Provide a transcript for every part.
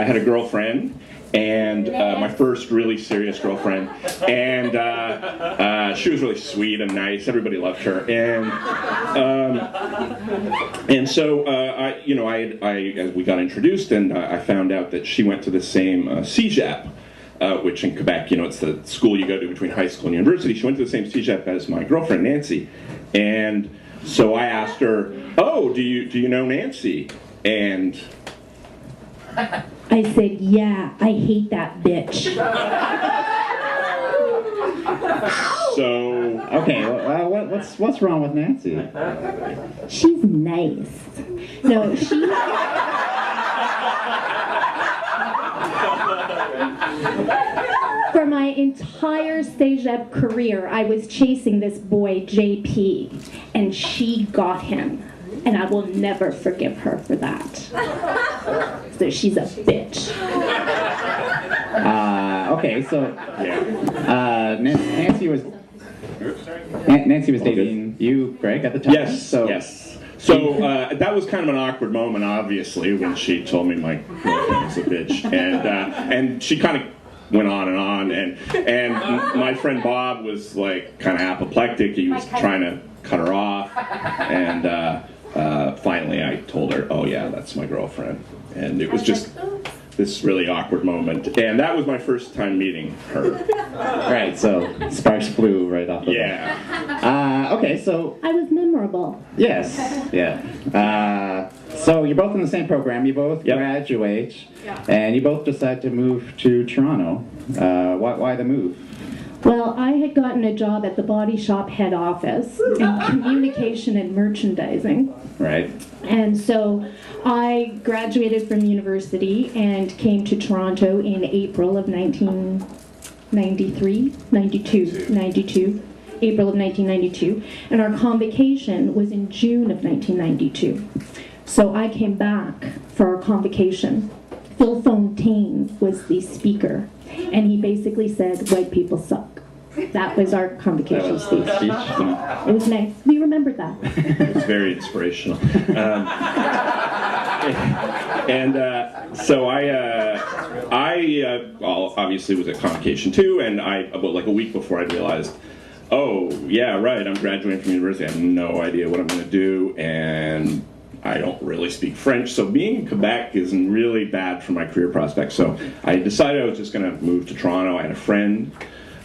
I had a girlfriend, and my first really serious girlfriend, and she was really sweet and nice. Everybody loved her, and so as we got introduced, and I found out that she went to the same CJAP. Which in Quebec, it's the school you go to between high school and university. She went to the same CJAP as my girlfriend, Nancy. And so I asked her, oh, do you know Nancy? And I said, yeah, I hate that bitch. So... Okay, what's wrong with Nancy? She's nice. No, she... For my entire CEGEP career, I was chasing this boy, JP, and she got him. And I will never forgive her for that. So she's a bitch. Okay, so Nancy was dating you, Greg, at the time? Yes, yes. So that was kind of an awkward moment, obviously, when she told me my girlfriend was a bitch, and she kind of went on, and my friend Bob was like kind of apoplectic. He was trying to cut her off, and finally I told her, "Oh yeah, that's my girlfriend," and it was just this really awkward moment, and that was my first time meeting her. Right, so sparks flew right off the bat. Okay, so... I was memorable. Yes, yeah. So you're both in the same program, you both graduate, and you both decide to move to Toronto. Why the move? Well, I had gotten a job at the Body Shop head office in communication and merchandising. Right. And so I graduated from university and came to Toronto in April of 92, April of 1992. And our convocation was in June of 1992. So I came back for our convocation. Phil Fontaine was the speaker, and he basically said, white people suck. That was our convocation speech. It was nice. We remembered that. It's very inspirational. So I obviously was at convocation too, and about like a week before I realized, oh yeah, right, I'm graduating from university. I have no idea what I'm going to do, and I don't really speak French, so being in Quebec is really bad for my career prospects. So I decided I was just going to move to Toronto. I had a friend,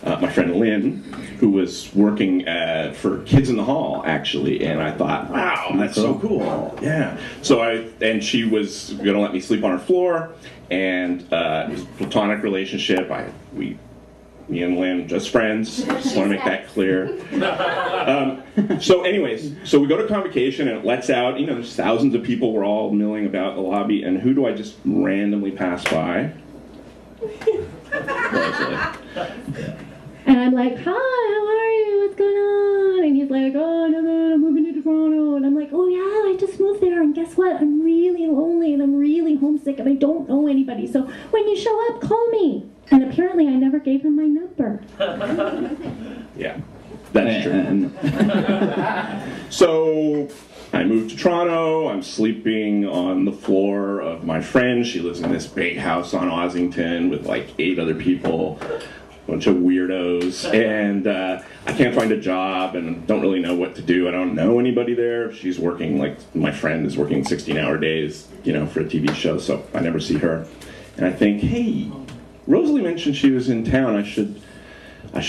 my friend Lynn, who was working for Kids in the Hall, actually, and I thought, wow, that's so cool. Yeah. So she was going to let me sleep on her floor, and it was a platonic relationship. Me and Lynn, just friends. Just want to make that clear. So anyways, so we go to convocation and it lets out, there's thousands of people. We're all milling about the lobby, and who do I just randomly pass by? Rosalie. And I'm like, hi, how are you? What's going on? And he's like, oh, no, I'm moving to Toronto. And I'm like, oh yeah, I just moved there. And guess what? I'm really lonely and I'm really homesick and I don't know anybody. So when you show up, call me. And apparently I never gave him my number. Yeah, that's true. So I moved to Toronto. I'm sleeping on the floor of my friend. She lives in this big house on Ossington with like 8 other people, a bunch of weirdos. And I can't find a job and don't really know what to do. I don't know anybody there. She's working, my friend is working 16-hour days, for a TV show, so I never see her. And I think, hey, Rosalie mentioned she was in town. I should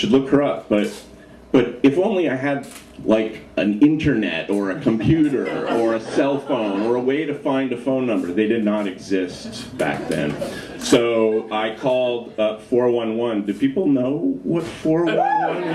look her up. But if only I had like an internet or a computer or a cell phone or a way to find a phone number. They did not exist back then. So I called 411. Do people know what 411 is?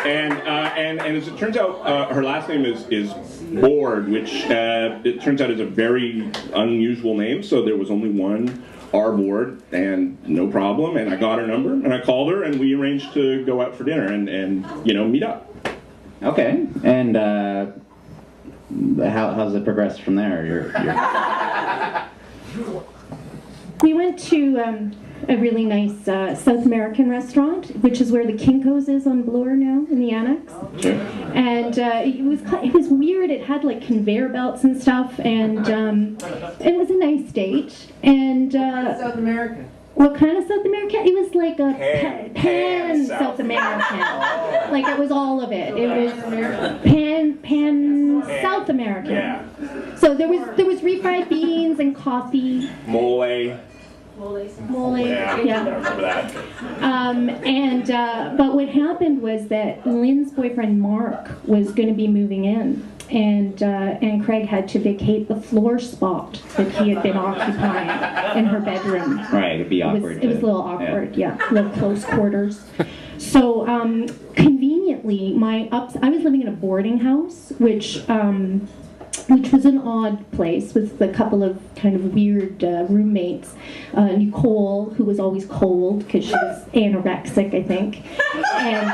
And as it turns out, her last name is Board, which it turns out is a very unusual name. So there was only one R Board, and no problem. And I got her number, and I called her, and we arranged to go out for dinner and meet up. Okay. And how's it progressed from there? We went to a really nice South American restaurant, which is where the Kinko's is on Bloor now, in the annex. Sure. And it was weird. It had like conveyor belts and stuff, and it was a nice date. And South American. what kind of South American? It was like a Pan South American. Like it was all of it. It was pan South American. Yeah. So there was refried beans and coffee. Mole. Mole. Yeah. I remember that. But what happened was that Lynn's boyfriend Mark was going to be moving in, and Craig had to vacate the floor spot that he had been occupying in her bedroom. Right, it'd be awkward. It was a little awkward, yeah, a little close quarters. So conveniently, I was living in a boarding house, which was an odd place with a couple of kind of weird roommates. Nicole, who was always cold because she was anorexic, I think, and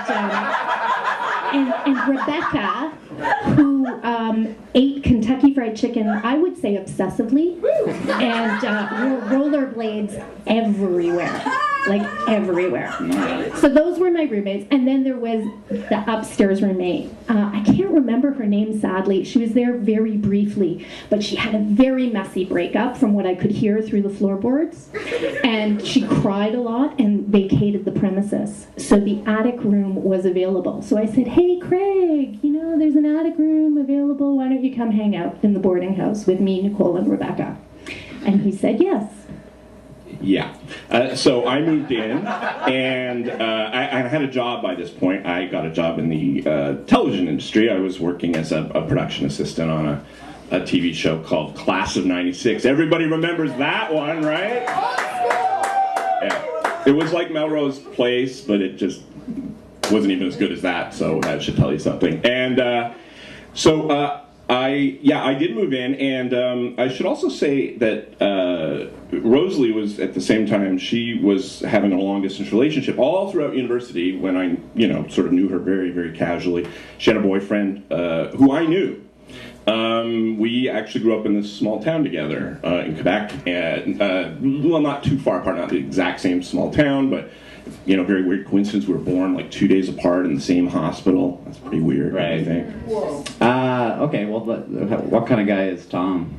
Rebecca, who ate Kentucky Fried Chicken, I would say obsessively, and rollerblades everywhere. Like everywhere. So those were my roommates, and then there was the upstairs roommate. I can't remember her name, sadly. She was there very briefly, but she had a very messy breakup from what I could hear through the floorboards, and she cried a lot and vacated the premises. So the attic room was available. So I said, hey Craig, there's an attic room available. Why don't you come hang out in the boarding house with me, Nicole, and Rebecca? And he said yes. Yeah. So I moved in, and I had a job by this point. I got a job in the television industry. I was working as a production assistant on a TV show called Class of '96. Everybody remembers that one, right? Yeah. It was like Melrose Place, but it just wasn't even as good as that, so that should tell you something. And I did move in, and I should also say that Rosalie was, at the same time, she was having a long-distance relationship all throughout university when I, sort of knew her very, very casually. She had a boyfriend who I knew. We actually grew up in this small town together in Quebec, and, well, not too far apart, not the exact same small town, but very weird coincidence. We were born like 2 days apart in the same hospital. That's pretty weird, right? I think. Okay. Well, what kind of guy is Tom?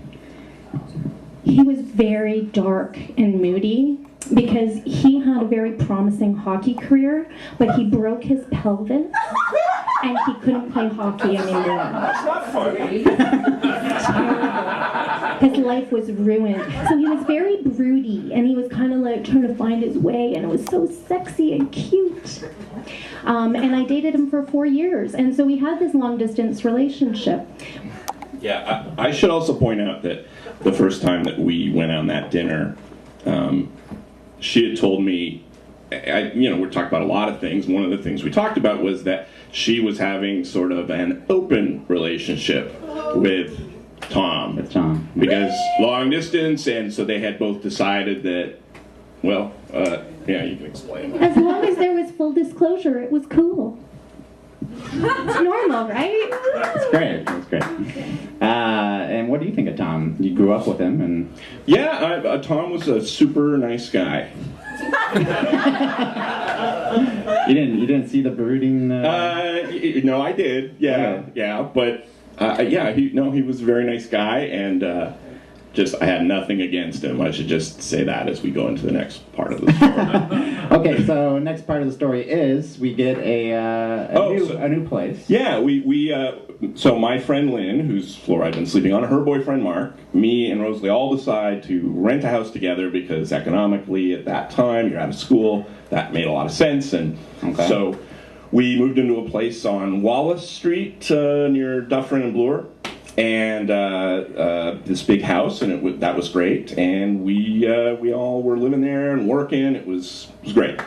He was very dark and moody because he had a very promising hockey career, but he broke his pelvis and he couldn't play hockey anymore. That's not funny. His life was ruined. So he was very broody, and he was kind of like trying to find his way, and it was so sexy and cute. And I dated him for 4 years, and so we had this long-distance relationship. Yeah, I should also point out that the first time that we went on that dinner, she had told me, we're talking about a lot of things. One of the things we talked about was that she was having sort of an open relationship with Tom. With Tom. Because long distance, and so they had both decided that, well, yeah, you can explain that. As long as there was full disclosure, it was cool. It's normal, right? That's great. That's great. And what do you think of Tom? You grew up with him, and yeah, Tom was a super nice guy. You didn't see the brooding. No, I did. Yeah, yeah, but he was a very nice guy, and I had nothing against him. I should just say that as we go into the next part of the story. Okay, so next part of the story is we get a new place. Yeah, so my friend Lynn, whose floor I've been sleeping on, her boyfriend Mark, me and Rosalie all decide to rent a house together because economically at that time, you're out of school, that made a lot of sense, and so we moved into a place on Wallace Street near Dufferin and Bloor. And this big house, and that was great. And we all were living there and working. It was great.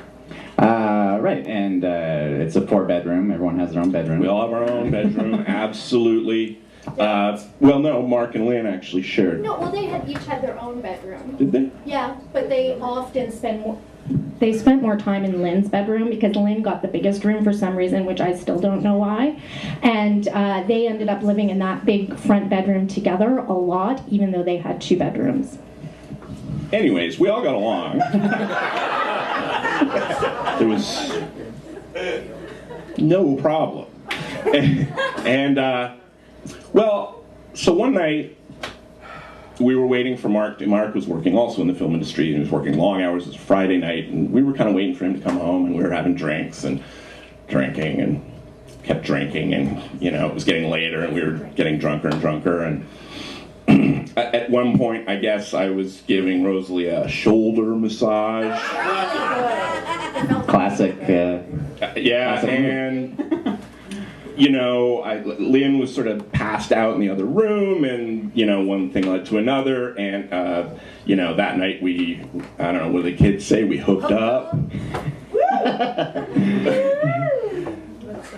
Right, and it's a 4-bedroom. Everyone has their own bedroom. We all have our own bedroom, absolutely. Well, no, Mark and Lynn actually shared. No, well, they each had their own bedroom. Did they? Yeah, but they often spent more time in Lynn's bedroom because Lynn got the biggest room for some reason, which I still don't know why. And they ended up living in that big front bedroom together a lot, even though they had 2 bedrooms. Anyways, we all got along. There was no problem. Well, so one night, we were waiting for Mark. Mark was working also in the film industry, and he was working long hours. It was a Friday night, and we were kind of waiting for him to come home, and we were having drinks and drinking and kept drinking, and, you know, it was getting later, and we were getting drunker and drunker, and at one point, I guess, I was giving Rosalie a shoulder massage. Classic. Yeah, and... You know, Lynn was sort of passed out in the other room, and, you know, one thing led to another, and, you know, that night I don't know, what do the kids say, we hooked up.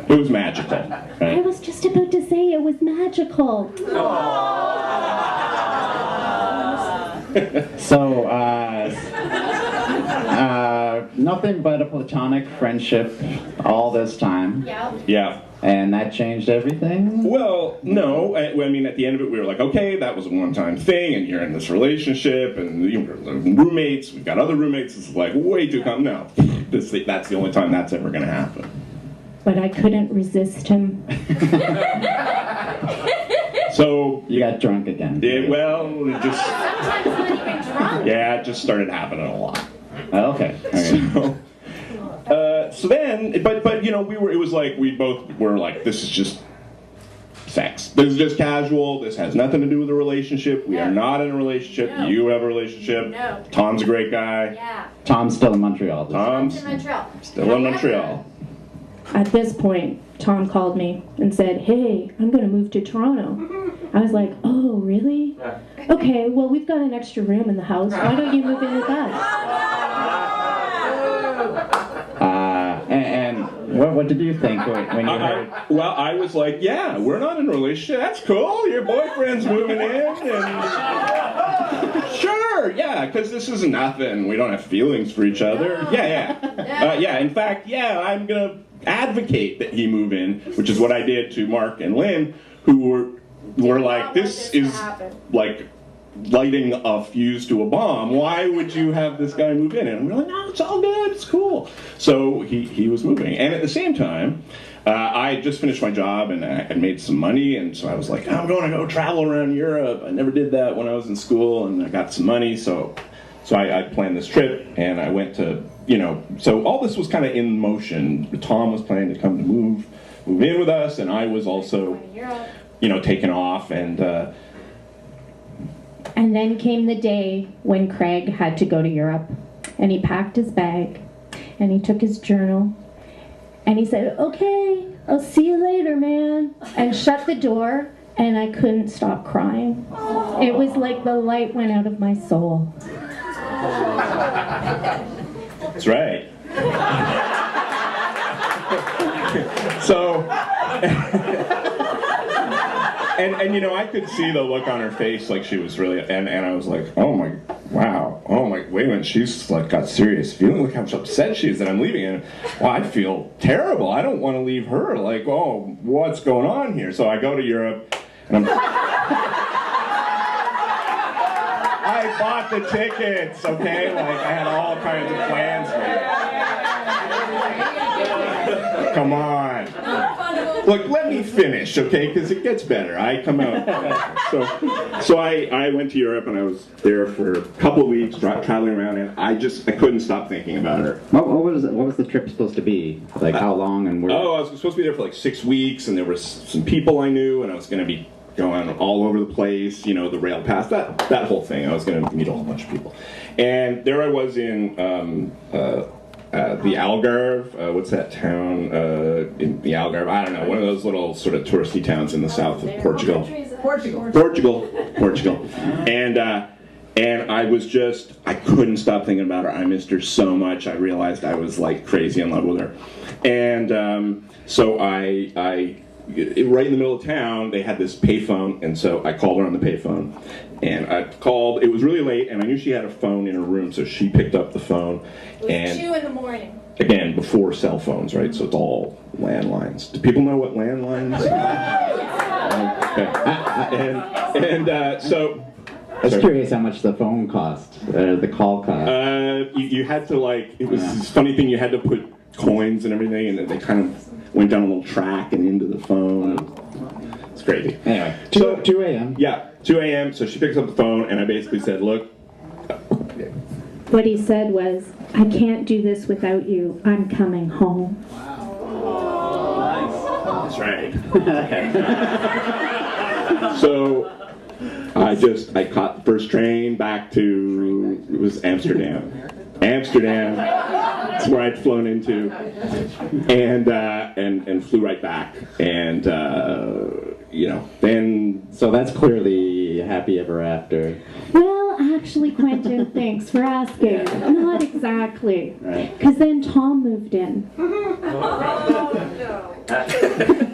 It was magical, right? I was just about to say it was magical. So, nothing but a platonic friendship all this time. Yeah. And that changed everything? Well, no. I mean, at the end of it, we were like, okay, that was a one-time thing, and you're in this relationship, and you're roommates. We've got other roommates. It's like way too come. No, that's the only time that's ever going to happen. But I couldn't resist him. So you got drunk again. Well, it just Sometimes not even drunk. yeah, it just started happening a lot. Okay. So then, but you know, it was like we both were like, this is just sex. This is just casual. This has nothing to do with a relationship. We are not in a relationship. No. You have a relationship. No. Tom's a great guy. Yeah. Tom's still in Montreal. Tom's in Montreal. still in Montreal. At this point, Tom called me and said, hey, I'm going to move to Toronto. I was like, oh, really? Okay, well, we've got an extra room in the house. Why don't you move in with us? And what did you think when you heard? Well, I was like, yeah, we're not in a relationship. That's cool. Your boyfriend's moving in, and sure, yeah, because this is nothing. We don't have feelings for each other. Yeah. In fact, yeah, I'm gonna advocate that he move in, which is what I did to Mark and Lynn, who were like, this is like lighting a fuse to a bomb. Why would you have this guy move in? And we're like, no, it's all good, it's cool. So he was moving. And at the same time, I had just finished my job, and I had made some money, and so I was like, I'm going to go travel around Europe. I never did that when I was in school, and I got some money, so I planned this trip, and I went to, you know, so all this was kind of in motion. Tom was planning to come to move in with us, and I was also, you know, taken off, And then came the day when Craig had to go to Europe, and he packed his bag, and he took his journal, and he said, okay, I'll see you later, man, and shut the door, and I couldn't stop crying. It was like the light went out of my soul. That's right. So, and you know, I could see the look on her face, like she was really, and I was like, oh my, wow, oh my, wait a minute, she's like got serious feeling. Look how much upset she is that I'm leaving, and well, I feel terrible. I don't want to leave her. Like, oh, what's going on here? So I go to Europe, and I bought the tickets, okay? Like, I had all kinds of plans made. Come on. Look, let me finish, okay? Because it gets better. I come out. So I went to Europe, and I was there for a couple of weeks, traveling around, and I couldn't stop thinking about her. What was the trip supposed to be? Like, how long and where? Oh, I was supposed to be there for like 6 weeks, and there were some people I knew, and I was going to be going all over the place, you know, the rail pass, that whole thing. I was going to meet a whole bunch of people. And there I was in the Algarve, what's that town in the Algarve? I don't know, one of those little sort of touristy towns in the south of Portugal. Portugal. And I was just, I couldn't stop thinking about her. I missed her so much. I realized I was like crazy in love with her. And so I right in the middle of town, they had this payphone, and so I called her on the payphone. And I called, it was really late, and I knew she had a phone in her room, so she picked up the phone. It was 2 in the morning. Again, before cell phones, right? So it's all landlines. Do people know what landlines are? Okay. So I was curious how much the phone cost, the call cost. You had to it was this funny thing, you had to put coins and everything, and they kind of went down a little track and into the phone. It's crazy. Anyway, 2 a.m. Yeah, 2 a.m. So she picks up the phone, and I basically said, look. What he said was, I can't do this without you. I'm coming home. That's right. So I caught the first train back to, it was Amsterdam. That's where I'd flown into, and flew right back, and then. So that's clearly happy ever after. Well, actually, Quentin, thanks for asking. Not exactly. Right. Because then Tom moved in.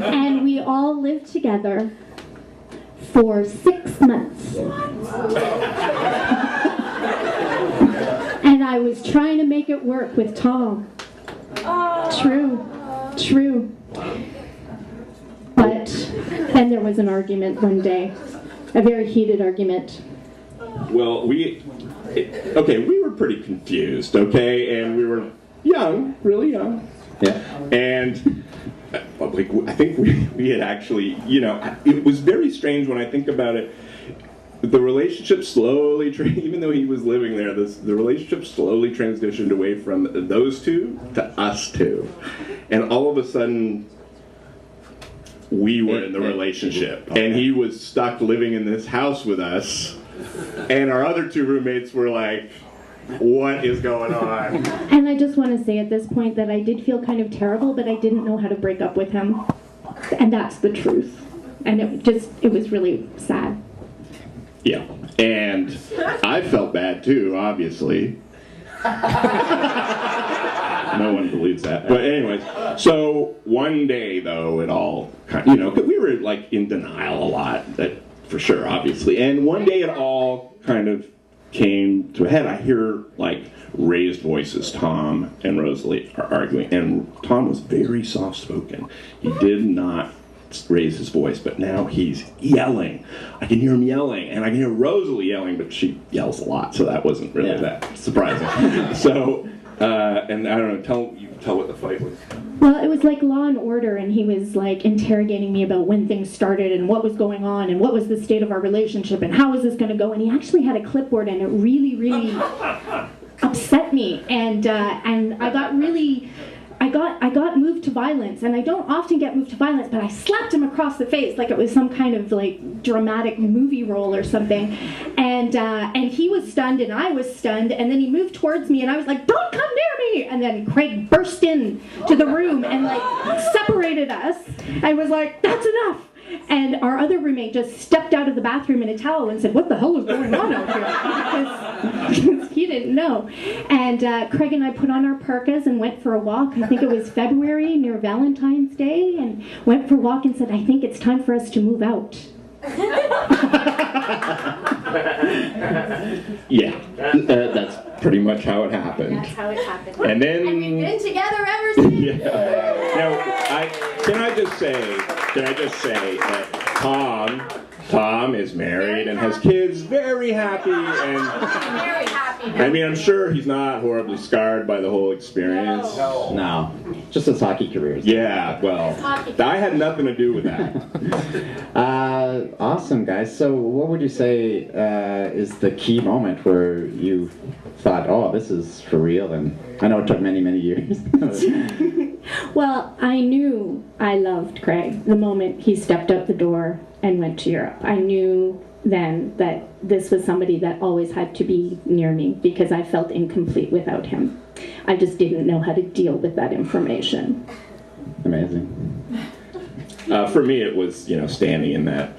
And we all lived together for 6 months. And I was trying to make it work with Tom. True. But then there was an argument one day, a very heated argument. Well, we were pretty confused, okay, and we were young, really young. Yeah. And I think we had actually, it was very strange when I think about it. The relationship slowly, even though he was living there, the relationship slowly transitioned away from those two to us two. And all of a sudden, we were in the relationship. And he was stuck living in this house with us. And our other two roommates were like, what is going on? And I just want to say at this point that I did feel kind of terrible, but I didn't know how to break up with him. And that's the truth. And it was really sad. Yeah. And I felt bad too, obviously. No one believes that. But anyways, so one day though, it all kind of, we were in denial a lot, that for sure, obviously. And one day it all kind of came to a head. I hear raised voices. Tom and Rosalie are arguing, and Tom was very soft-spoken. He did not raise his voice, but now he's yelling. I can hear him yelling, and I can hear Rosalie yelling, but she yells a lot, so that wasn't really that surprising. So, and I don't know, tell what the fight was. Well, it was like Law and Order, and he was interrogating me about when things started and what was going on and what was the state of our relationship and how was this going to go. And he actually had a clipboard, and it really, really upset me. And I got really. I got moved to violence, and I don't often get moved to violence, but I slapped him across the face like it was some kind of dramatic movie role or something, and he was stunned and I was stunned, and then he moved towards me and I was like, don't come near me, and then Craig burst in to the room and separated us and was like, that's enough. And our other roommate just stepped out of the bathroom in a towel and said, what the hell is going on out here? Because he didn't know. And Craig and I put on our parkas and went for a walk. I think it was February near Valentine's Day, and went for a walk and said, I think it's time for us to move out. Yeah, that's pretty much how it happened. That's how it happened. And then... And we've been together ever since. Yeah. Now, can I just say that Tom is married and has kids, very happy, and Very happy. I mean, I'm sure he's not horribly scarred by the whole experience. No, just his hockey career. Yeah, well, I had nothing to do with that. Awesome, guys. So what would you say is the key moment where you thought, oh, this is for real? And I know it took many, many years. Well, I knew I loved Craig the moment he stepped out the door and went to Europe. I knew then that this was somebody that always had to be near me because I felt incomplete without him. I just didn't know how to deal with that information. Amazing. For me, it was, standing in that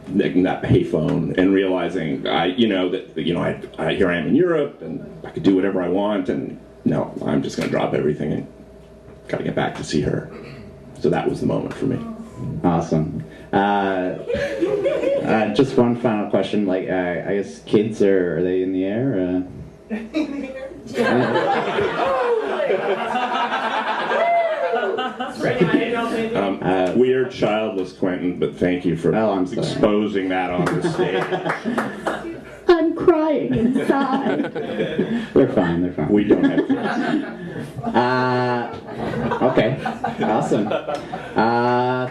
payphone and realizing here I am in Europe and I could do whatever I want, and no, I'm just going to drop everything and got to get back to see her. So that was the moment for me. Awesome. Just one final question. I guess kids are they in the air? Weird, childless Quentin, but thank you for I'm sorry. exposing that on the stage. I'm crying inside. They're fine, they're fine. We don't have to. Okay, awesome.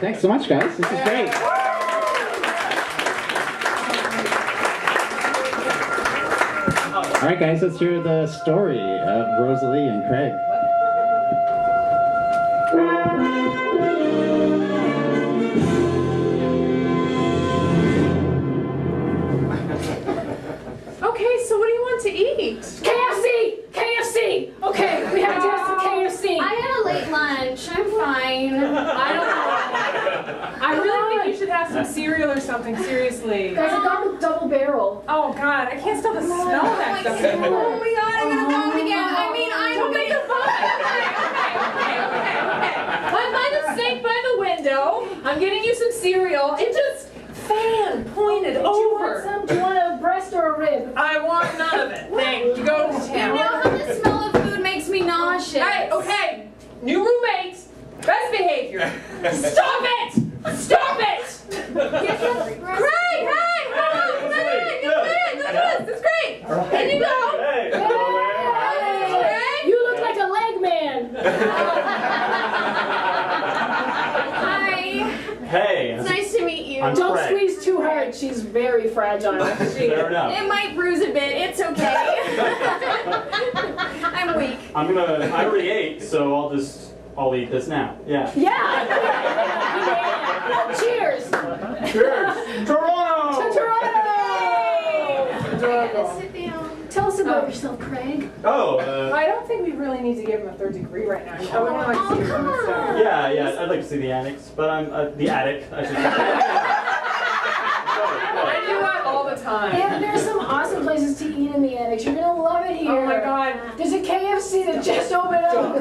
Thanks so much, guys. This is great. All right, guys, let's hear the story of Rosalie and Craig. Okay, so what do you want to eat? KFC! KFC! Okay, we have to have some KFC. I had a late lunch. I'm fine. I don't know. I really think you should have some cereal or something, seriously. Guys, I got the double barrel. Oh god, I can't stop the smell of that stuff Oh anymore. my god, I'm gonna vomit again. I mean, I'm Don't make gonna a okay. I'm by the sink by the window. I'm getting you some cereal. It just fan pointed Do you want over. some? Do you want a breast or a rib? I want none of it. Thank you. Go to You town. know how the smell of food makes me nauseous. Hey, okay. New roommate. Best behavior. Stop it! Stop it! Craig, hey! Come on, come in! Come in! Look at this. It's great. In you go. Hey! Craig? You look like a leg man. Hi. Hey, It's nice to meet you. I'm Don't Craig. squeeze too hard. She's very fragile. Fair enough. It might bruise a bit. It's okay. I'm weak. I already ate, so I'll eat this now. Yeah. Yeah! Cheers! Cheers! Toronto! Toronto! Sit down. Tell us about yourself, Craig. Oh, I don't think we really need to give him a third degree right now. I would like to see come him on. yeah, I'd like to see the annex, but I'm the attic, I should say. I do that all the time. And there's some awesome places to eat in the annex. You're gonna love it here. Oh my god. There's a KFC that just opened up.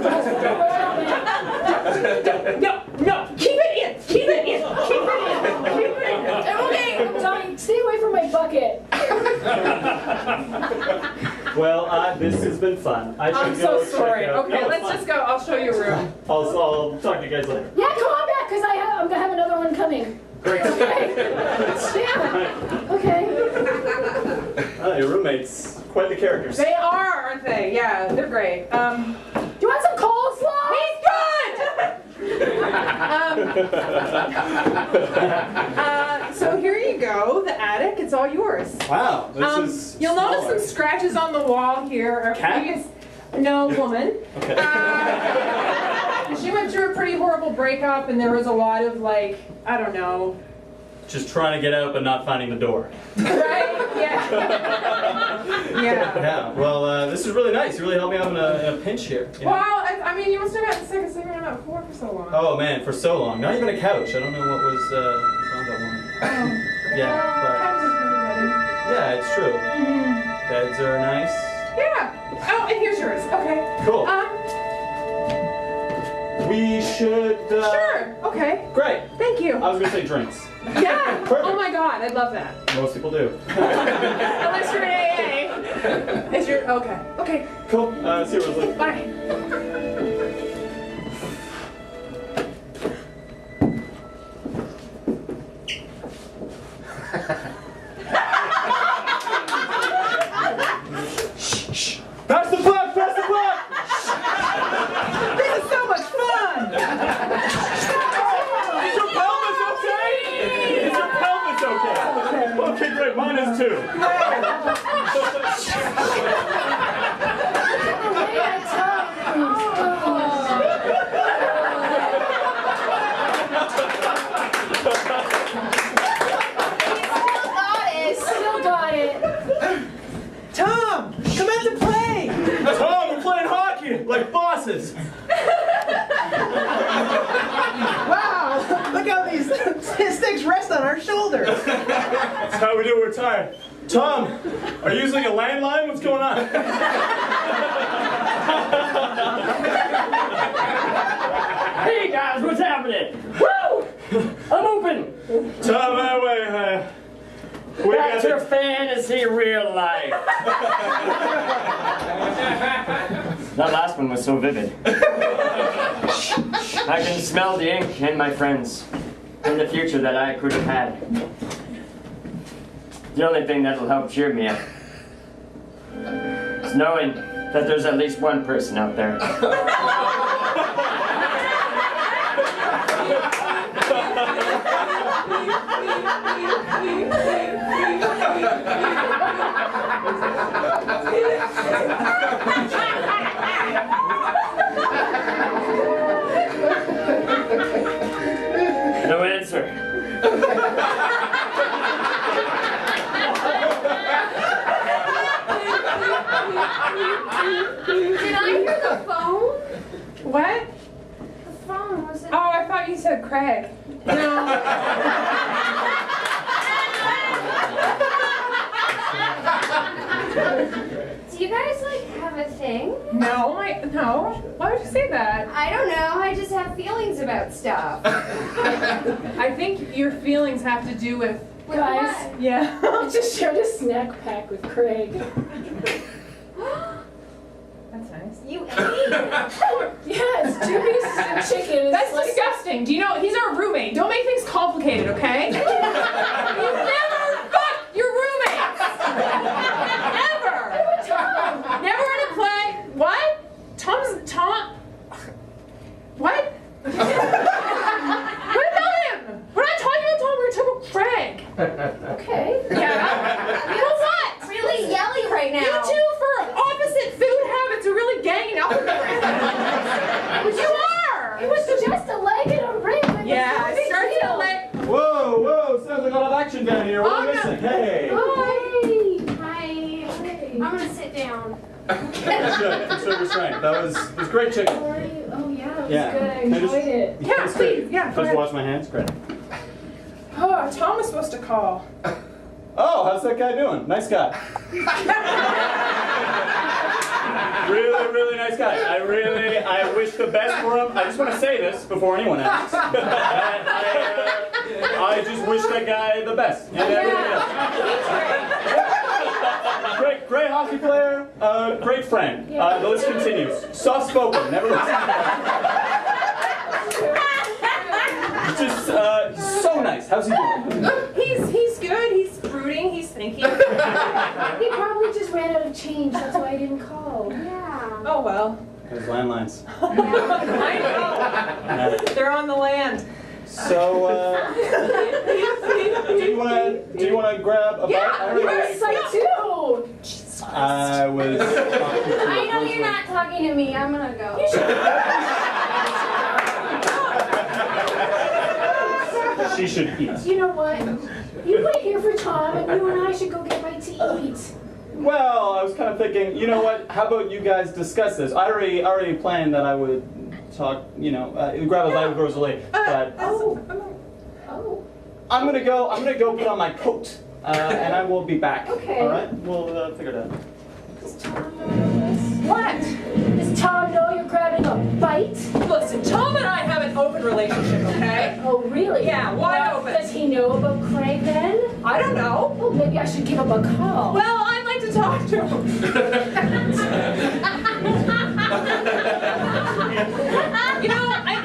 No, keep it in. Keep it in. Keep it in. Keep it in. Okay, Tommy, stay away from my bucket. Well, this has been fun. I I'm should so go sorry. check out. Okay, No, let's it's just go. I'll show you a room. fine. I'll talk to you guys later. Yeah, come on back, because I'm gonna have another one coming. Great. Okay. Yeah. Okay. Your roommates, quite the characters. They are, aren't they? Yeah, they're great. Do you want some coleslaw? So here you go, the attic. It's all yours. Wow, this is You'll notice smaller. some scratches on the wall here. Our Cat? previous- No, woman. Okay. She went through a pretty horrible breakup, and there was a lot of like, I don't know. Just trying to get out, but not finding the door. Right? Yeah. Yeah. Yeah, well, this is really nice. You really helped me out in a pinch here. You know? Well, I mean, you must have gotten sick of sleeping on that floor for so long. Oh man, for so long. Not even a couch. I don't know what was on that one. Yeah, Couches are pretty but yeah, it's true. Beds are nice. Yeah. Oh, and here's yours. Okay. Cool. We should. Sure. Okay. Great. Thank you. I was gonna say drinks. Yeah. Perfect. Oh my God, I'd love that. Most people do. Unless you're an AA. Is your okay? Okay. Cool. See you, Rosalie. Bye. Pass the puck! Pass the puck! This is so much fun. Is your pelvis okay? Is your pelvis okay? Okay, great. Mine is too. Still got it. Tom, come out to play! Tom, we're playing hockey like bosses. Wow, look how these sticks rest on our shoulders. That's how we do it. We're tired. Tom, are you using a landline? What's going on? Hey guys, what's happening? Woo! I'm open! Tom, that way. We Back got to the- fantasy real life. That last one was so vivid. I can smell the ink in my friends and the future that I could have had. The only thing that'll help cheer me up is knowing that there's at least one person out there. No answer. Did I hear the phone? What? The phone, was it? Oh, I thought you said Craig. No. Do you guys like have a thing? No. Why would you say that? I don't know. I just have feelings about stuff. I think your feelings have to do with. Guys, Yeah. I just shared a snack pack with Craig. That's nice. You ate? Yeah, it's 2 pieces of chicken. It's That's like- disgusting. Do you know he's our roommate? Don't make things complicated, okay? You never fuck your roommates. Ever. Never in a play. What? Tom. What? What about him? We're not talking about Tom. We're talking about Craig. Okay. Yeah. Well, what? Really yelly right now. You two, for opposite food habits, are really ganging up on me right now. You are. It was just a leg and a ring. It was Yeah, no it big starts deal. to like. Whoa, sounds like a lot of action down here. What are we Oh, no. missing? Hey. Hi. I'm gonna sit down. Good. Conserve restraint. That was great chicken. Oh yeah, it was Yeah. good. I enjoyed it. Yeah, That's please. good. Yeah, go Just ahead. wash my hands. Great. Oh, Tom was supposed to call. Oh, how's that guy doing? Nice guy. Really nice guy. I wish the best for him. I just want to say this before anyone asks. I just wish that guy the best. And everything else. Great hockey player, great friend. The list continues. Soft spoken, never just so nice. How's he doing? He's good. He's brooding. He's thinking. He probably just ran out of change. That's why I didn't call. Yeah. Oh well. His landlines. I know. They're on the land. So, do you wanna grab a bite? Yeah, You're psyched too. I was. I know you're not talking to me. I'm gonna go. She should eat. You know what? You wait here for Tom, and you and I should go get right to eat. Well, I was kind of thinking, you know what? How about you guys discuss this? I already planned that I would talk, grab a bite with Rosalie, but Oh. I'm gonna go put on my coat, and I will be back. Okay. All right, we'll figure it out. Does Tom know this? What? Does Tom know you're grabbing a bite? Listen, Tom and I have an open relationship, okay? Oh, really? Yeah, wide open. Does he know about Craig then? I don't know. Well, maybe I should give him a call. Well, I'd like to talk to him.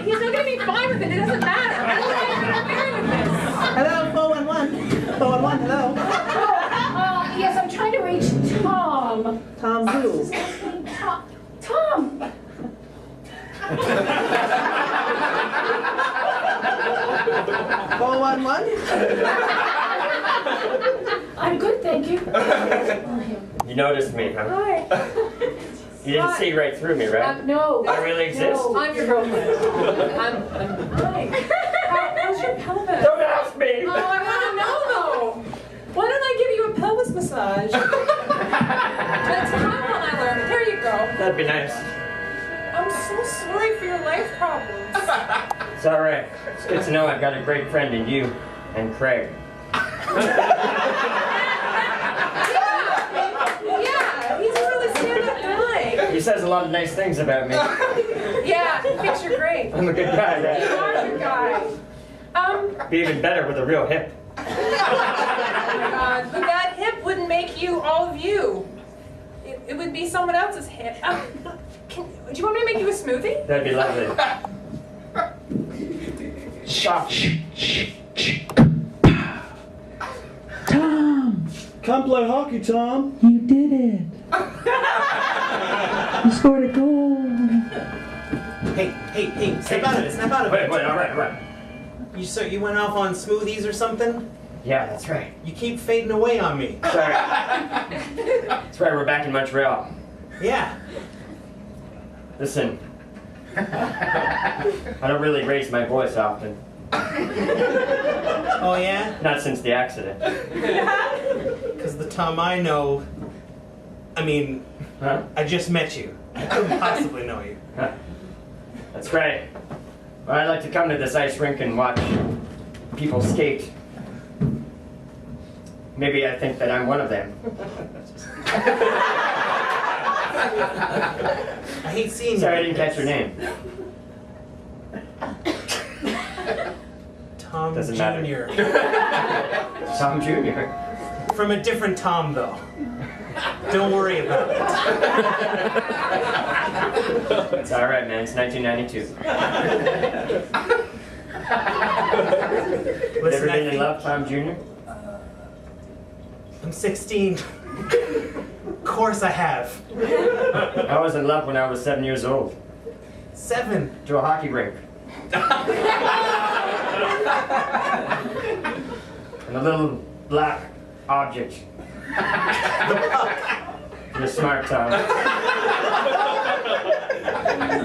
He's not gonna be fine with it. It doesn't matter. I don't think he's interfering with this. Hello, 411. 411, hello. Yes, I'm trying to reach Tom. Tom who? Tom. 411? I'm good, thank you. You noticed me, huh? Hi. You didn't see right through me, right? No. I really exist? No. I'm your girlfriend. Hi. How's your pelvis? Don't ask me! Oh, I want to know though. Why don't I give you a pelvis massage? That's how I learned. There you go. That'd be nice. I'm so sorry for your life problems. It's alright. It's good to know I've got a great friend in you and Craig. Yeah, he's a really stand-up guy. He says a lot of nice things about me. Yeah, he thinks you're great. I'm a good guy, You right? are a good guy. Be even better with a real hip. Oh my God, but that hip wouldn't make you all of you. It would be someone else's hip. Do you want me to make you a smoothie? That'd be lovely. Tom, Come play hockey, Tom. you did it. You scored a goal. Hey, snap out of it, snap out of Wait, it. all right. You went off on smoothies or something? Yeah, that's right. You keep fading away on me. Sorry. That's right, we're back in Montreal. Yeah. Listen, I don't really raise my voice often. Oh yeah? Not since the accident. Because the Tom I know, Huh? I just met you. I couldn't possibly know you. Huh. That's right. Well, I like to come to this ice rink and watch people skate. Maybe I think that I'm one of them. I hate seeing you. Sorry, I like didn't catch your this. name. Tom Doesn't Jr. Tom Jr. From a different Tom, though. Don't worry about it. It's all right, man. It's 1992. Listen, Never been in love, Tom Jr.? I'm 16. Of course I have. I was in love when I was 7 years old. 7. To a hockey rink. And a little black object. The puck. You're smart, Tom.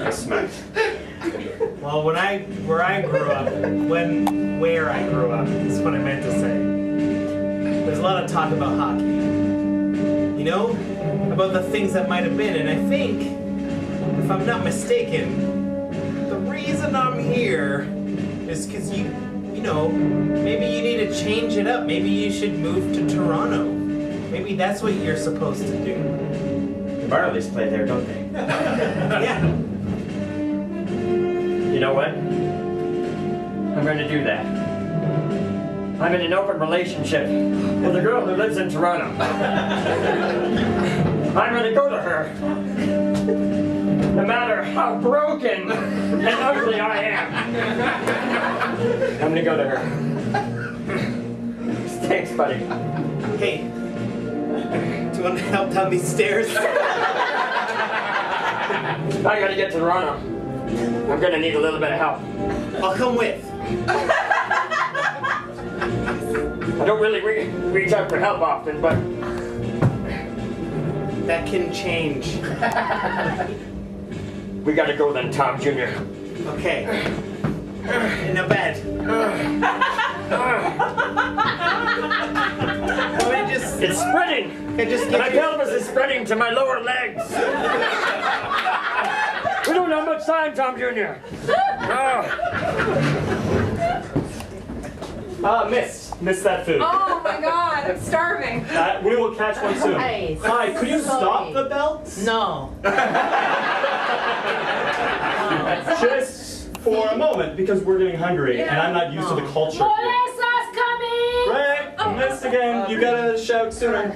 You're smart. Well, where I grew up, where I grew up is what I meant to say. There's a lot of talk about hockey. You know, about the things that might have been, and I think, if I'm not mistaken, the reason I'm here is because you know, maybe you need to change it up. Maybe you should move to Toronto. Maybe that's what you're supposed to do. The Marlies play there, don't they? Yeah. You know what? I'm going to do that. I'm in an open relationship with a girl who lives in Toronto. I'm going to go to her. No matter how broken and ugly I am. I'm going to go to her. Thanks, buddy. Hey, do you want to help down these stairs? I got to get to Toronto. I'm going to need a little bit of help. I'll come with. I don't really reach out for help often, but that can change. We gotta go then, Tom Jr. Okay. In a bed. It's spreading! My pelvis is spreading to my lower legs. We don't have much time, Tom Jr. Miss that food. Oh my god, I'm starving. We will catch one soon. Hey, Hi, could you sorry. stop the belts? No. Just for a moment, because we're getting hungry, and I'm not used to the culture. Melissa's coming! Greg, missed again. You gotta shout sooner.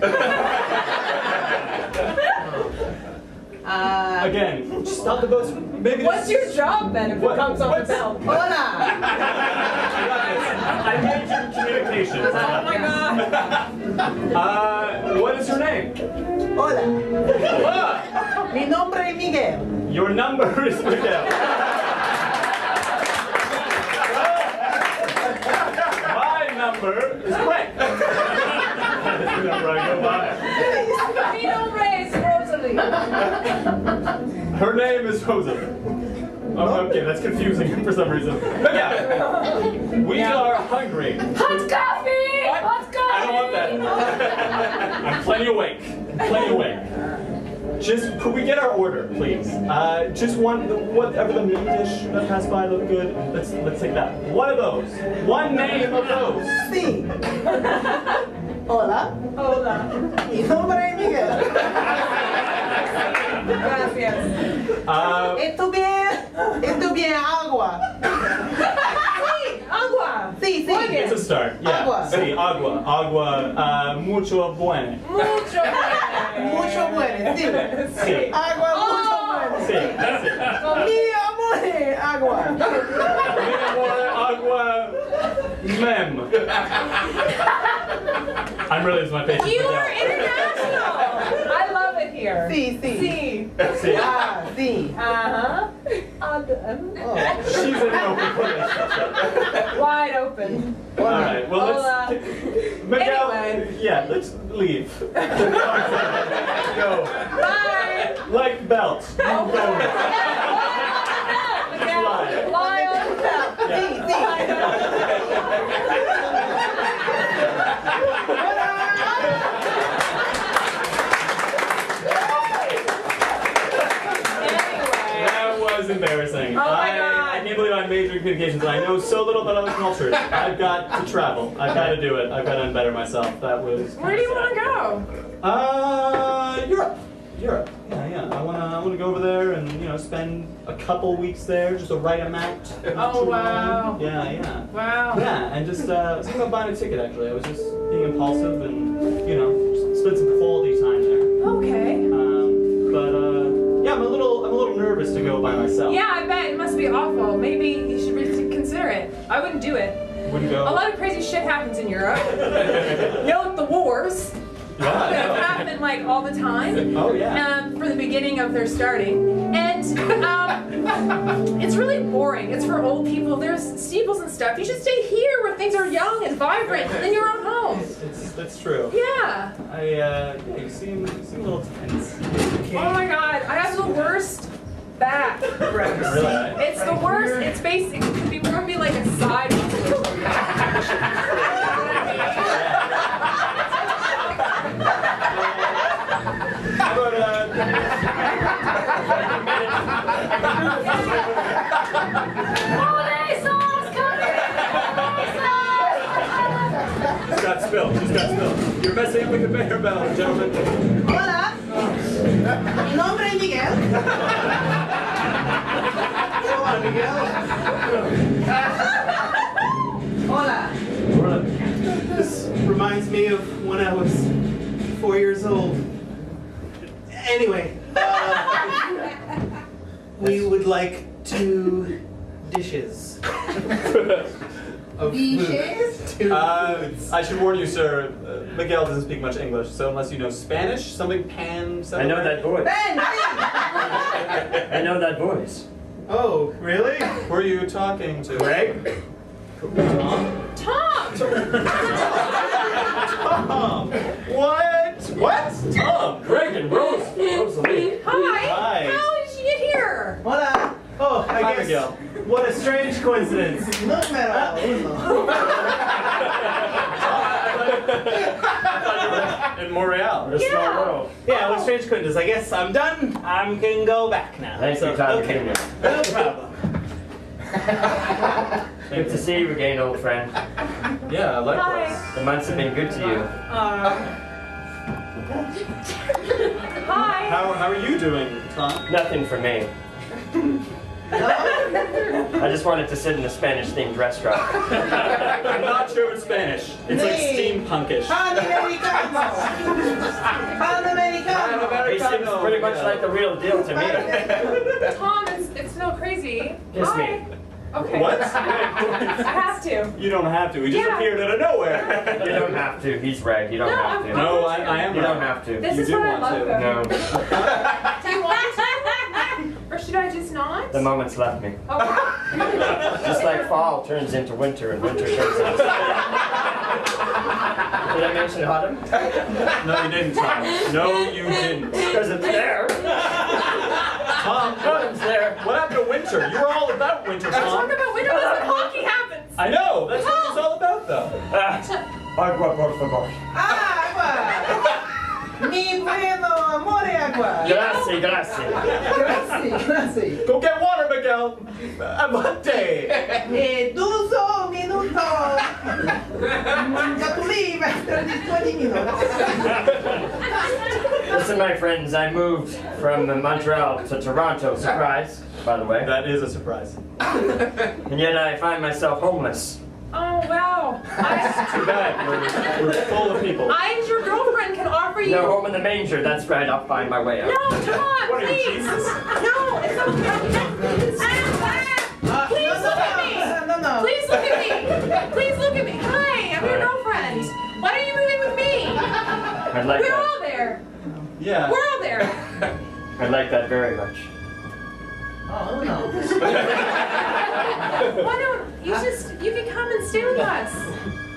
Again, just stop the boats. Maybe. What's your job then if it comes on the what's- belt? Hola. I mentioned communications. Oh my god. What is your name? Hola. Hola. Mi nombre es Miguel. Your number is Miguel. My number is Greg. That's the number I go by. Mi nombre es Rosalie. Her name is Rosalie. Oh, okay, that's confusing for some reason. But yeah, we are hungry. Hot coffee! What? Hot coffee! I don't want that. I'm plenty awake. Plenty awake. Just, could we get our order, please? Just whatever the meat dish that passed by looked good. Let's take that. One of those. One name of those. Sí. Hola. Hola. Mi nombre es Miguel. Gracias. Esto bien agua. Sí, agua. Sí, sí. It's a start. Yeah. Agua. Sí, agua. Agua. Mucho bueno. Mucho Mucho bueno, sí. Sí. Agua mucho bueno. Sí, that's it. Mi amor, agua. Agua. Mem. I'm really just my patient. You are international. I love it here. Si. See. Ah, si. Uh-huh. She's in an open relationship. Wide open. All right. Well, let's. Miguel. Anyway. Yeah. Let's leave. Go. Bye. Like belt. Oh, Go. Miguel, lie on the belt. That was embarrassing. Oh my God. I can't believe I'm majoring in communications and I know so little about other cultures. I've got to travel. I've got to do it. I've got to unbetter myself. That was. Where do you want to go? Europe. Europe. Yeah. I wanna go over there and spend a couple weeks there just to write a map. Oh wow. Yeah. Wow. Yeah, and just thinking about buying a ticket actually. I was just being impulsive and just spend some quality time there. Okay. Yeah, I'm a little nervous to go by myself. Yeah, I bet it must be awful. Maybe you should consider it. I wouldn't do it. Wouldn't go. A lot of crazy shit happens in Europe. Like the wars. Yeah. That happen like all the time. Oh yeah. For the beginning of their starting, and it's really boring. It's for old people. There's steeples and stuff. You should stay here where things are young and vibrant in your own home. That's true. Yeah. You seem a little tense. Oh my God, I have the worst back. Really? It's the worst. It's basic. It could be more be like a side. Holiday sauce coming! She's got spilled. You're messing up the conveyor belt, gentlemen. Hola. Mi nombre es Miguel. Hola, Miguel. Hola. This reminds me of when I was 4 years old. Anyway, we would like 2 dishes. Of food. I should warn you, sir. Miguel doesn't speak much English, so unless you know Spanish, something pan. I know that voice. I know that voice. Oh, really? Who are you talking to? Greg? Tom! Tom! What? Tom! Greg and Rosalie. Hi. How did you get here? Hola. Oh, I Hi, guess. Miguel. What a strange coincidence. Número uno. In Montreal. What a small world. Yeah, what a strange coincidence. I guess I'm done. I can go back now. Thanks for coming. Okay. No problem. Good to see you again, old friend. Yeah, likewise. The months have been good to you. Hi. How are you doing, Tom? Nothing for me. I just wanted to sit in a Spanish-themed restaurant. I'm not sure it's Spanish. It's like steampunkish. He seems pretty much like the real deal to me. Tom, it's no crazy. Kiss Hi. me. Okay. What? I have to. You don't have to. We just Yeah. appeared out of nowhere. You don't have to. He's right. You don't No, have to. I'm- No, I am. You right. don't have to. This You is do what I want love to. though. No. Do you want to? Or should I just not? The moment's left me. Okay. Just like fall turns into winter and winter turns into spring. Did I mention autumn? No, you didn't, Tom. No, you didn't. Because it's there. Tom, Autumn's there. what happened to winter? You were all about winter, Talk Tom. about winter when hockey happens. I know. That's what it's all about, though. Agua, por favor. Agua. Mi bueno amor de agua. Gracias, gracias. Gracias. Go get water, Miguel. Avante. 12 minutos. Got to leave after these 20 minutes. Listen, my friends, I moved from Montreal to Toronto. Surprise, by the way. That is a surprise. And yet I find myself homeless. Oh wow. Too bad. We're full of people. I and your girlfriend can offer you. No home in the manger. That's right. I'll find my way out. No, come on, What are you, please. Jesus? No, it's okay. Please look at me. No. Please look at me. Please look at me. I'd like We're that. all there. Yeah. We're all there. I'd like that very much. Oh no. Why don't you can come and stay with us?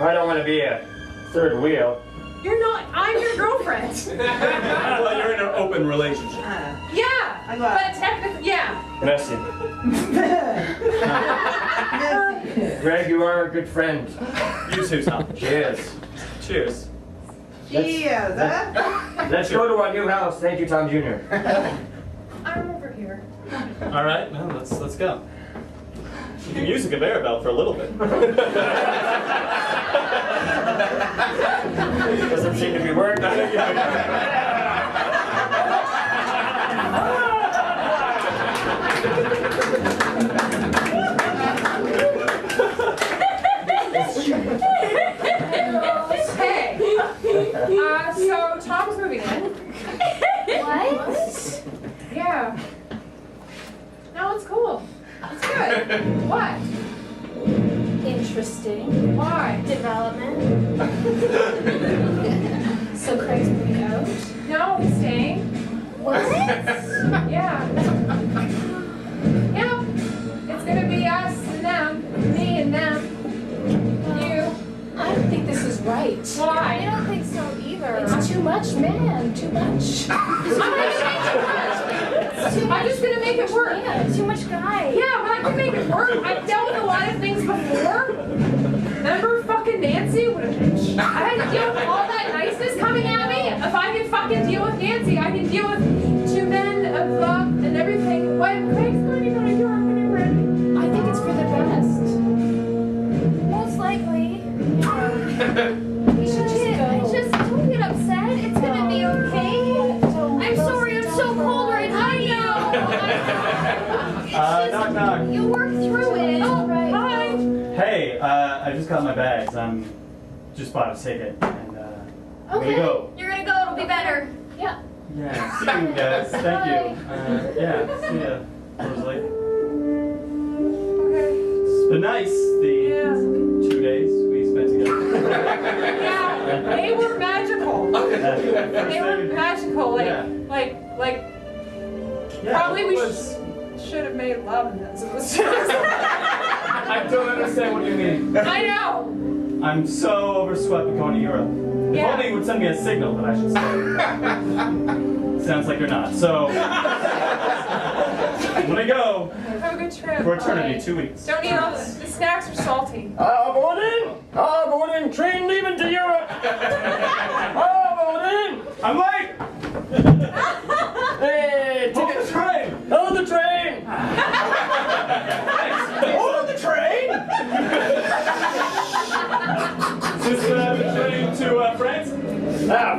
I don't want to be a third wheel. You're not. I'm your girlfriend. Well, you're in an open relationship. Yeah, but technically, yeah. Merci. Greg, you are a good friend. You too, Tom. Cheers. Cheers. Yeah, Let's go to our new house. Thank you, Tom Jr. I'm over here. All right, well, let's go. You can use a conveyor belt for a little bit. Doesn't seem to be working. Hey, so Tom's moving in. What? Yeah. No, it's cool. It's good. What? Interesting. Why? Development. So Craig's moving out? No, he's staying. What? Yeah. Yeah. It's gonna be us and them. Me and them. You. I don't think this is right. Why? I don't think so either. It's too much, man. Too much. I'm just gonna make it work. Yeah, too much guy. Yeah, but I can make it work. I've dealt with a lot of things before. Remember fucking Nancy? What a bitch. I had to deal with all that niceness coming at me. If I can fucking deal with Nancy, I can deal with two men of love and everything. When Craig's going to go to Europe when you're ready. I think it's for the best. Most likely. Just don't get upset. It's gonna be okay. I'm sorry, I'm so cold right now. Knock, knock. You'll work through it. Oh, right. Hi. Hey, I just got my bags. I'm just bought a ticket, and I'm gonna go. You're gonna go, it'll be better. Yeah. Yeah, see you guys. Thank you. Yeah, see ya, Rosalie. Okay. It's been nice, the 2 days we spent together. Yeah, they were magical. They were magical. Like, probably we should have made love and that's what it was. I don't understand what you mean. I know. I'm so overswept with going to Europe. If Yeah. only you would send me a signal that I should stay. Sounds like you're not. So, I'm gonna go Have a good trip. for eternity, 2 weeks. Don't eat all the snacks are salty. Aboard in, train leaving to Europe. Aboard in. I'm late! Hey, Hold the train! hold the train. Hold the train! Is this the train to France?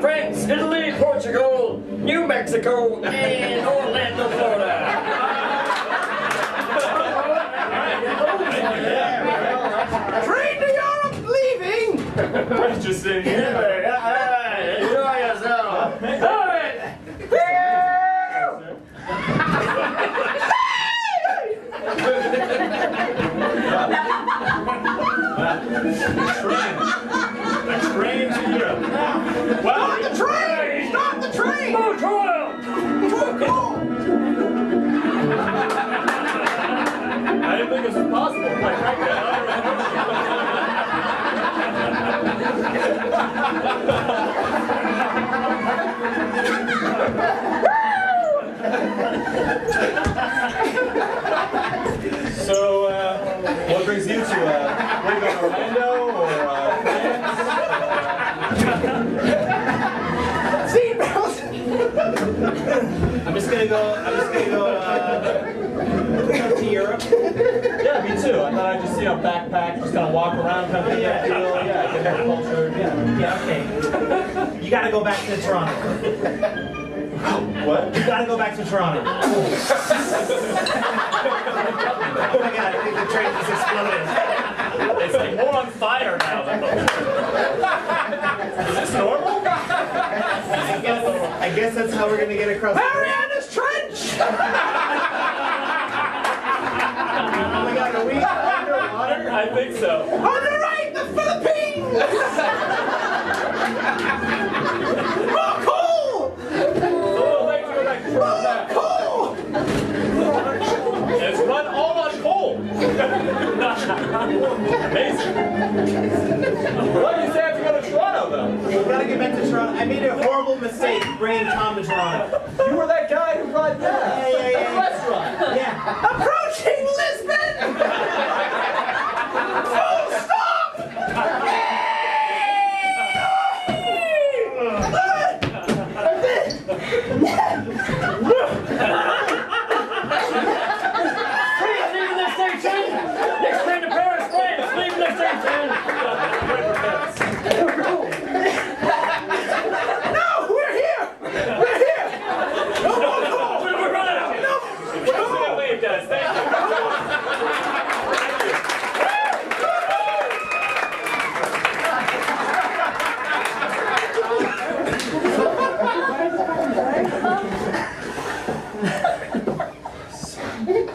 France, Italy, Portugal, New Mexico, and Orlando, Florida. Train to Europe leaving! We're just sitting here. Enjoy yourself. All right. A train to Europe. Well, The train! Stop the train! Move to oil. I didn't think this was possible. Quite frankly, So, what brings you to Orlando or Seatbelt! I'm just gonna go to Europe. Yeah, me too. I thought I'd just backpack, just kind of walk around, kind of get that feel. Yeah, get that culture. Yeah, okay. You gotta go back to Toronto. What? You gotta go back to Toronto. Oh my god, I think the train just exploded. It's like more on fire now than Is this normal? I guess that's how we're gonna get across. Mariana's Trench! Oh my god, are we underwater? I think so. On the right, the Philippines! Amazing. What do you say I have to go to Toronto, though? We gotta get back to Toronto. I made a horrible mistake bringing Tom to Toronto. You were that guy who brought that Yeah. at the restaurant. Yeah. Approaching Lisbon! Full stop! Please leave the station! Next train to Paris, France! Leave the station! No, we're here! We're here! No, We're running out! What wave does? Thank you.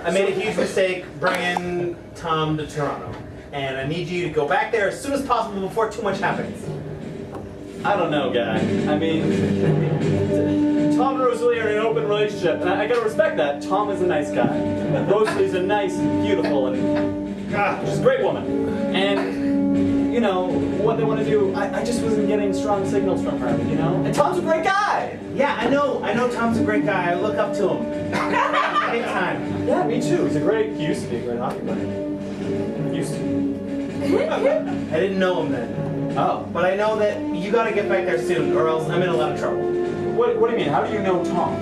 I made a huge mistake bringing Tom to Toronto. And I need you to go back there as soon as possible before too much happens. I don't know, guy. I mean, Tom and Rosalie are in an open relationship, and I gotta respect that. Tom is a nice guy. Rosalie's a nice, beautiful, and she's a great woman. And, you know, what they want to do, I just wasn't getting strong signals from her, you know? And Tom's a great guy! Yeah, I know Tom's a great guy. I look up to him. Big time. Yeah, me too. He used to be a great hockey player. Used to. I didn't know him then. Oh. But I know that you gotta get back there soon, or else I'm in a lot of trouble. What do you mean? How do you know Tom?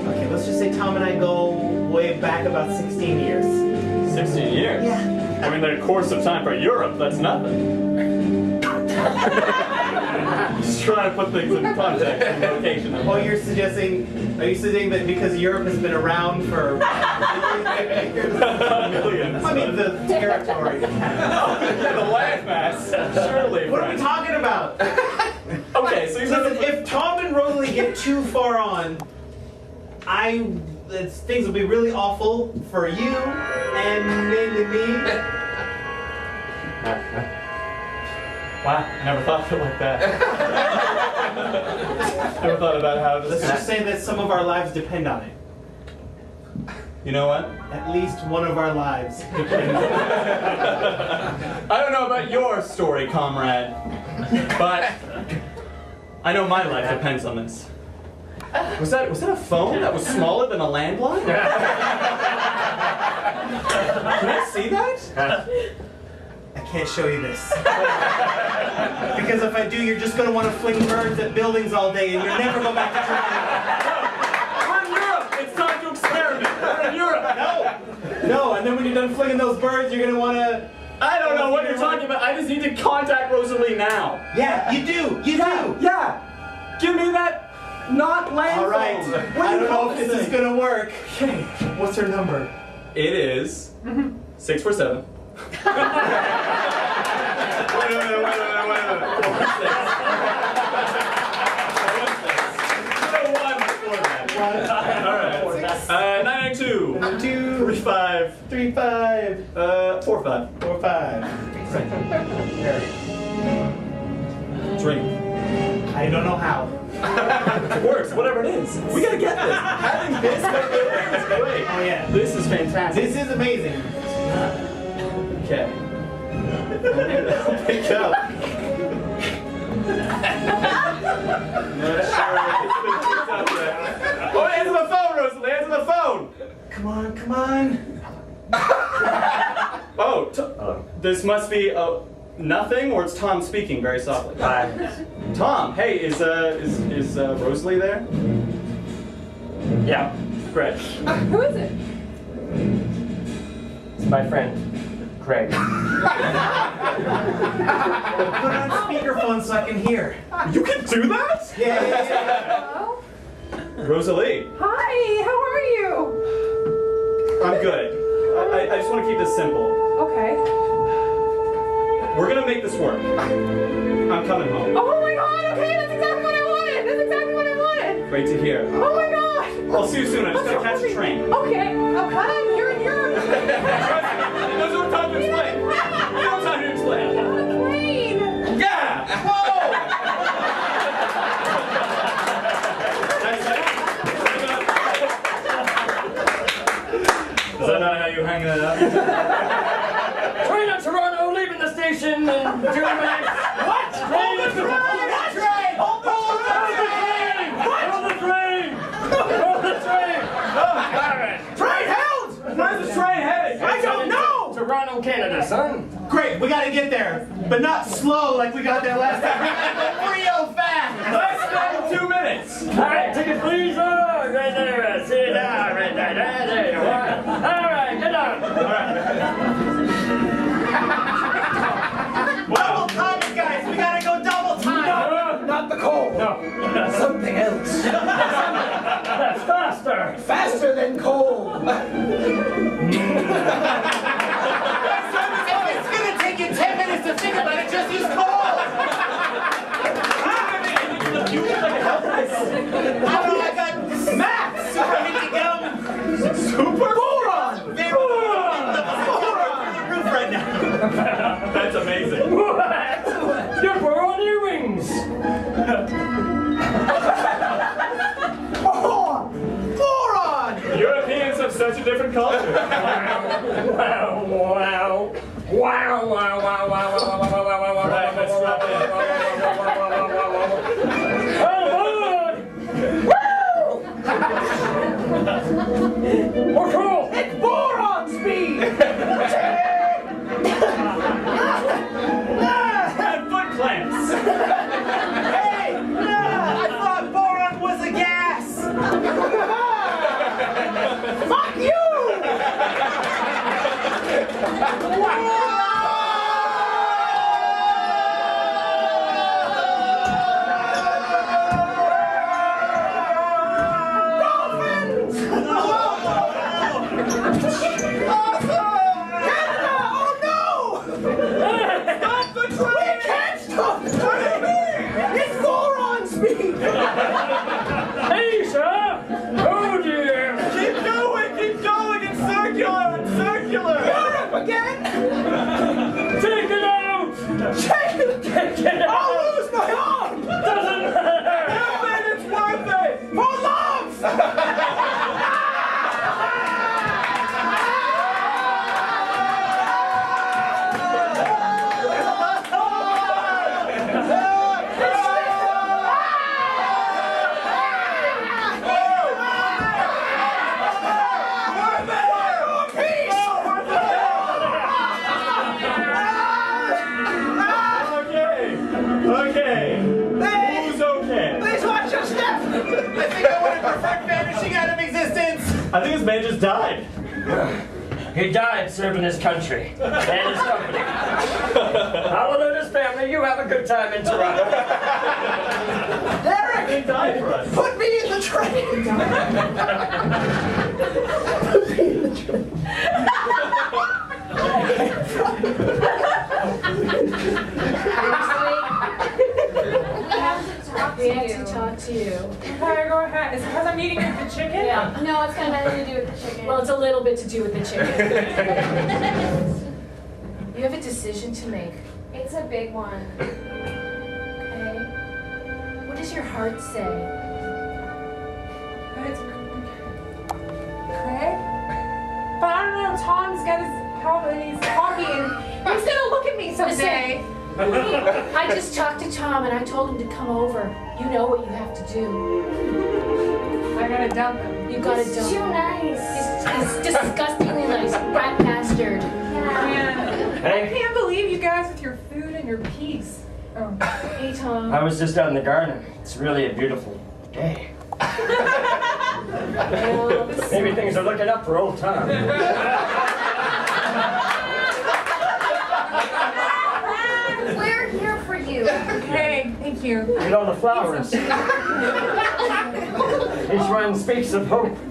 Okay, let's just say Tom and I go way back about 16 years. 16 years? Yeah. I mean, the course of time for Europe, that's nothing. Just trying to put things in context and location. Oh, are you suggesting that because Europe has been around for Millions. I mean, the territory. The landmass, surely. What are we talking about? Okay, so you Listen, said if Tom and Rosalie get too far on, things will be really awful for you and mainly me. wow, I never thought of it like that. Never thought about how Let's this. just say that some of our lives depend on it. You know what? At least one of our lives depends on it. I don't know about your story, comrade, but I know my life depends on this. Was that a phone that was smaller than a landline? Can I see that? I can't show you this. Because if I do, you're just going to want to fling birds at buildings all day and you'll never go back to Toronto. We're in Europe! It's time to experiment! We're in Europe! No, and then when you're done flinging those birds, you're going to want to... I don't know what you're talking about. I just need to contact Rosalie now. Yeah, you do. You do. Yeah! Give me that not land All right. phone. I don't know if this is going to work. Okay. What's her number? It is 647. Wait a minute. 992. 35. 35. 45. 45. Drink. I don't know how. It works, whatever it is. We gotta get this. Having this mobility is great. Oh yeah. This is fantastic. This is amazing. Okay. Pick up. Not sure if it's been picked up yet. Oh, answer the phone, Rosalie. Answer the phone. Come on, come on. Oh, this must be nothing, or it's Tom speaking very softly. Hi. Tom, hey, is Rosalie there? Yeah, Great. Who is it? it's my friend, Craig. Put it on speakerphone so I can hear. You can do that? Yeah. Hello? Rosalie, Hi, how are you? I'm good. I just want to keep this simple. Okay. We're gonna make this work. I'm coming home. Oh my god, okay, that's exactly what I wanted. That's exactly what I wanted. Great to hear. Oh my god. I'll see you soon. I just gotta catch a train. Okay, oh come, you're in Europe. There's no time to explain. No time to explain. On the plane. Yeah! Whoa! Is that not how you hang that up? Train to Toronto, leaving the station in 2 minutes. What? Train to Toronto. Hold the train! Hold the train! All right. Train held! Where's the train headed? I don't know! Toronto, Canada, son. Great, we gotta get there. But not slow like we got there last time. Real fast! Less than 2 minutes. All right, ticket please. Oh, right there. Sit down, right there. There you are. All right, get down. Double time, guys! We gotta go double time! No, Not the coal. no. Something else. That's faster. Faster than coal. It's gonna take you 10 minutes to think about it, just use coal! I got math! Super minty gum! Super boron! They're the roof right now. That's amazing. What? You're on earrings. Boron! Europeans have such a different culture. Wow. Right, let's drop in. We're cool. It's boron speed. And foot clamps. Hey! I thought boron was a gas! Fuck you! Hey, sir. Oh dear. Keep going, it's circular, it's circular. Europe again? Take it out. Take it out. I'll lose my arm! Doesn't matter. It's worth it. For love! Okay. Who's okay? Please watch your step! I think I want to prefer vanishing out of existence! I think this man just died. He died serving his country and his company. Hallelujah, his family. You have a good time in Toronto. Derek! He died for us. Put me in the train! Put me in the train. We have to talk to you. Okay, go ahead. Is it because I'm eating the chicken? Yeah. No, it's got nothing to do with the chicken. Well, it's a little bit to do with the chicken. You have a decision to make. It's a big one. Okay? What does your heart say? It's Craig? But I don't know, Tom's got his help and he's talking and he's gonna look at me someday. I just talked to Tom and I told him to come over. You know what you have to do. I gotta dump him. You gotta He's dump too him. nice. He's disgustingly nice. Rat bastard. Man, I can't believe you guys with your food and your peace. Oh. Hey, Tom. I was just out in the garden. It's really a beautiful day. Well, this Maybe things are looking up for old Tom. We're here for you. Okay, thank you. You know the flowers. Each one speaks of hope. We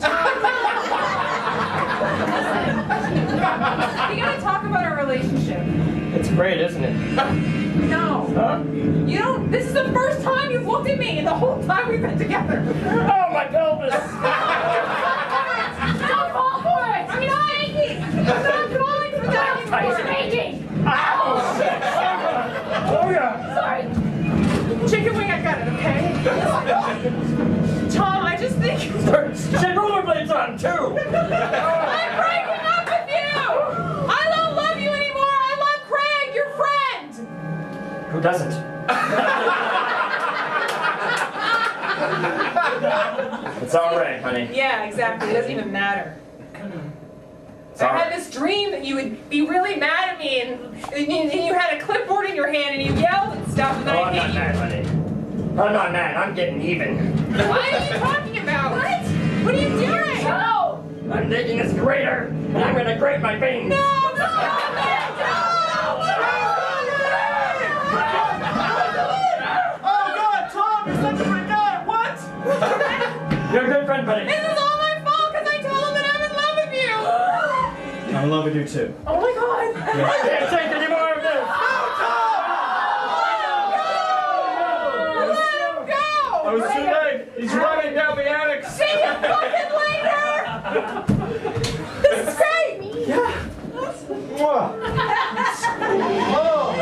gotta talk about our relationship. It's great, isn't it? No. Huh? You don't, this is the first time you've looked at me in the whole time we've been together. Oh, my pelvis! Don't fall for it! I'm not making! I'm not falling for that anymore! He's making! Ow! Oh, yeah! Sorry. Chicken wing, I got it, okay? Tom, I just think... She had rollerblades on, too! I'm breaking up! doesn't? It's all right, honey. Yeah, exactly. It doesn't even matter. I had this dream that you would be really mad at me, and you had a clipboard in your hand, and you yelled and stuff, and then Oh, I I'm hit not you. mad, honey. I'm not mad. I'm getting even. What are you talking about? What? What are you doing? No! I'm taking this grater, and I'm gonna grate my beans. No! Stop it! Oh God, Tom, you're such a great guy. What? You're a good friend, buddy. This is all my fault because I told him that I'm in love with you! I'm in love with you too. Oh my God! I can't take any more of this. I was too late. He's running down the attic. See you fucking later! This is great! Mwah. Oh,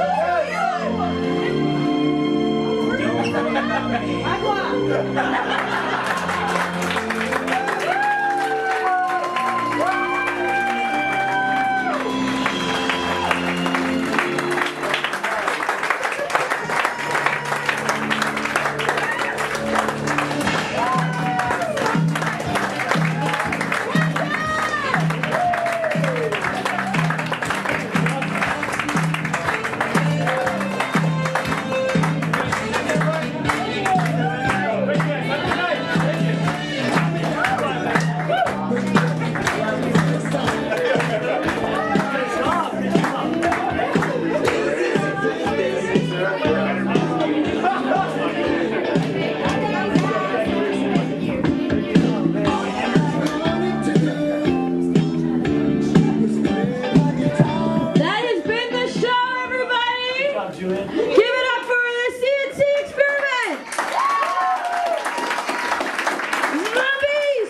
That has been the show, everybody! Give it up for the CNC experiment! Zombies!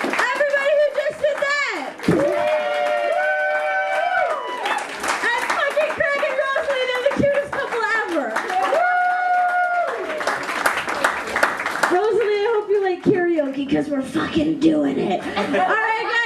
Everybody who just did that! And fucking Craig and Rosalie, they're the cutest couple ever! Rosalie, I hope you like karaoke because we're fucking doing it. Alright, guys!